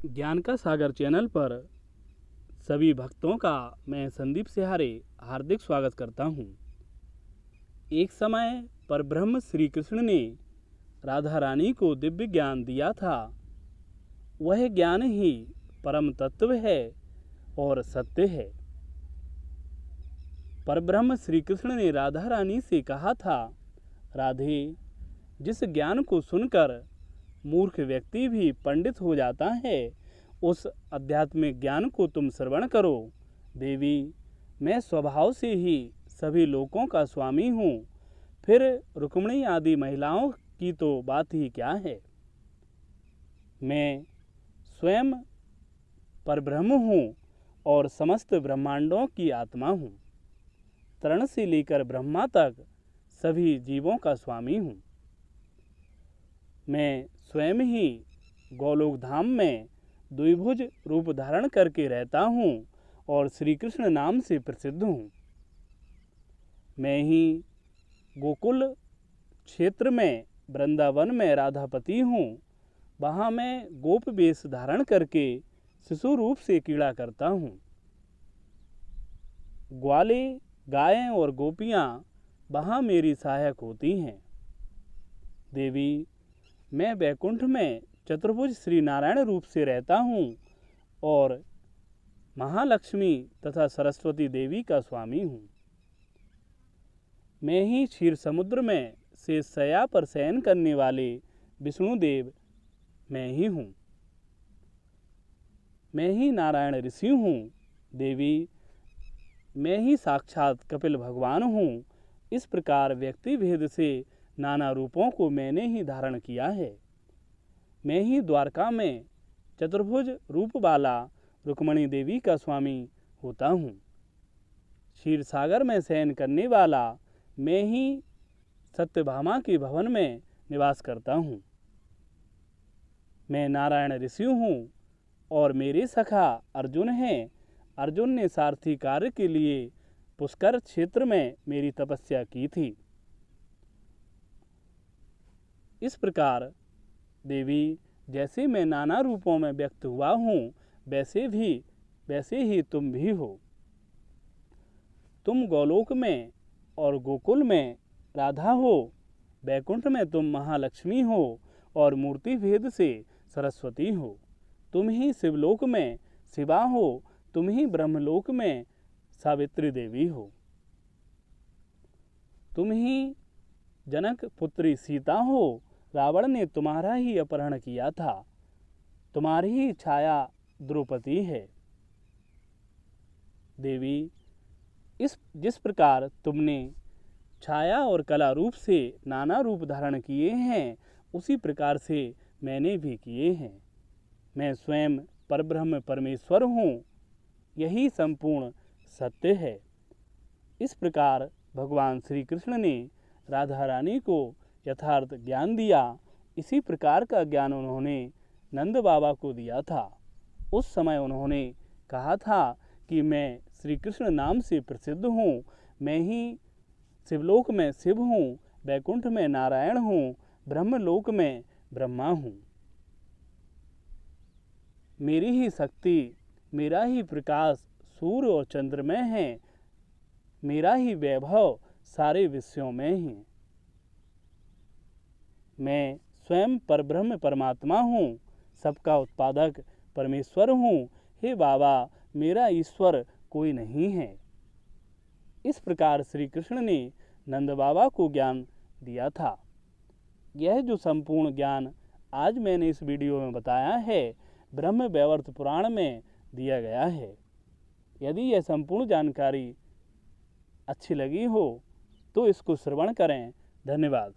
ज्ञान का सागर चैनल पर सभी भक्तों का मैं संदीप सिहारे हार्दिक स्वागत करता हूँ। एक समय परब्रह्म श्री कृष्ण ने राधा रानी को दिव्य ज्ञान दिया था। वह ज्ञान ही परम तत्व है और सत्य है। परब्रह्म श्री कृष्ण ने राधा रानी से कहा था, राधे, जिस ज्ञान को सुनकर मूर्ख व्यक्ति भी पंडित हो जाता है, उस आध्यात्मिक ज्ञान को तुम श्रवण करो। देवी, मैं स्वभाव से ही सभी लोकों का स्वामी हूँ, फिर रुक्मिणी आदि महिलाओं की तो बात ही क्या है। मैं स्वयं परब्रह्म हूँ और समस्त ब्रह्मांडों की आत्मा हूँ। तृण से लेकर ब्रह्मा तक सभी जीवों का स्वामी हूँ। मैं स्वयं ही गोलोक धाम में द्विभुज रूप धारण करके रहता हूँ और श्री कृष्ण नाम से प्रसिद्ध हूँ। मैं ही गोकुल क्षेत्र में वृंदावन में राधापति हूँ। वहाँ मैं गोप वेश धारण करके शिशु रूप से क्रीड़ा करता हूँ। ग्वाले, गायें और गोपियाँ वहाँ मेरी सहायक होती हैं। देवी, मैं वैकुंठ में चतुर्भुज श्री नारायण रूप से रहता हूँ और महालक्ष्मी तथा सरस्वती देवी का स्वामी हूँ। मैं ही क्षीर समुद्र में शेषशय्या पर शयन करने वाले विष्णुदेव मैं ही हूँ। मैं ही नारायण ऋषि हूँ। देवी, मैं ही साक्षात कपिल भगवान हूँ। इस प्रकार व्यक्ति भेद से नाना रूपों को मैंने ही धारण किया है। मैं ही द्वारका में चतुर्भुज रूप वाला रुक्मिणी देवी का स्वामी होता हूँ। क्षीर सागर में शयन करने वाला मैं ही सत्यभामा के भवन में निवास करता हूँ। मैं नारायण ऋषि हूँ और मेरे सखा अर्जुन हैं। अर्जुन ने सारथी कार्य के लिए पुष्कर क्षेत्र में मेरी तपस्या की थी। इस प्रकार देवी, जैसे मैं नाना रूपों में व्यक्त हुआ हूँ, वैसे ही तुम भी हो। तुम गोलोक में और गोकुल में राधा हो, वैकुंठ में तुम महालक्ष्मी हो और मूर्ति भेद से सरस्वती हो। तुम ही शिवलोक में शिवा हो, तुम ही ब्रह्मलोक में सावित्री देवी हो। तुम ही जनक पुत्री सीता हो। रावण ने तुम्हारा ही अपहरण किया था। तुम्हारी ही छाया द्रौपदी है। देवी, जिस प्रकार तुमने छाया और कला रूप से नाना रूप धारण किए हैं, उसी प्रकार से मैंने भी किए हैं। मैं स्वयं परब्रह्म परमेश्वर हूँ। यही संपूर्ण सत्य है। इस प्रकार भगवान श्री कृष्ण ने राधा रानी को यथार्थ ज्ञान दिया। इसी प्रकार का ज्ञान उन्होंने नंद बाबा को दिया था। उस समय उन्होंने कहा था कि मैं श्री कृष्ण नाम से प्रसिद्ध हूँ। मैं ही शिवलोक में शिव हूँ, वैकुंठ में नारायण हूँ, ब्रह्मलोक में ब्रह्मा हूँ। मेरी ही शक्ति, मेरा ही प्रकाश सूर्य और चंद्र में है। मेरा ही वैभव सारे विश्वों में है। मैं स्वयं परब्रह्म परमात्मा हूँ, सबका उत्पादक परमेश्वर हूँ। हे बाबा, मेरा ईश्वर कोई नहीं है। इस प्रकार श्री कृष्ण ने नंद बाबा को ज्ञान दिया था। यह जो संपूर्ण ज्ञान आज मैंने इस वीडियो में बताया है, ब्रह्म वैवर्त पुराण में दिया गया है। यदि यह संपूर्ण जानकारी अच्छी लगी हो तो इसको श्रवण करें। धन्यवाद।